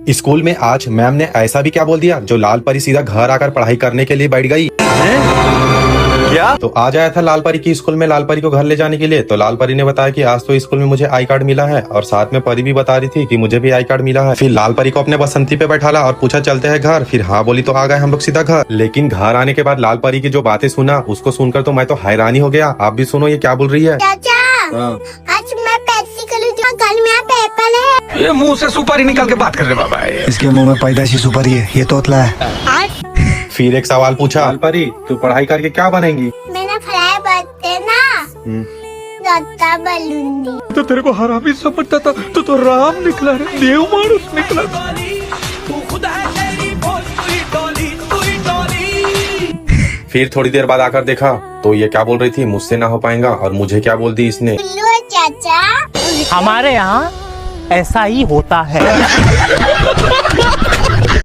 School में आज ma'am ने ऐसा भी क्या बोल दिया जो लाल परी सीधा घर आकर पढ़ाई करने के लिए बैठ गई। क्या? तो आज आया था लाल परी की स्कूल में लाल परी को घर ले जाने के लिए। तो लाल परी ने बताया कि आज तो स्कूल में मुझे आई कार्ड मिला है, और साथ में परी भी बता रही थी कि मुझे भी आई कार्ड मिला है। फिर लाल परी को अपने बसंती पे बैठाला और पूछा चलते हैं घर। फिर हाँ बोली तो आ गए हम लोग सीधा घर। लेकिन घर आने के बाद लाल परी की जो बातें सुना उसको सुनकर तो मैं तो हैरानी हो गया। आप भी सुनो ये क्या बोल रही है। चाचा, आज मैं पैसे कल में पेपर है। ये मुंह से सुपारी निकाल के बात कर रहे बाबा। इसके मुंह में पैदाशी सुपारी है, ये तोतला है। फिर एक सवाल पूछा, लाल परी तू पढ़ाई करके क्या बनेगी। मैंने फ्राई बनते ना दत्ता बलूनी। तो तेरे को हरामी समझता था, तो राम निकला रे, देव मानुस निकला। फिर थोड़ी देर बाद आकर देखा तो ये क्या बोल रही थी, मुझसे ना हो पाएगा। और मुझे क्या बोल दी इसने, चाचा हमारे यहाँ ऐसा ही होता है।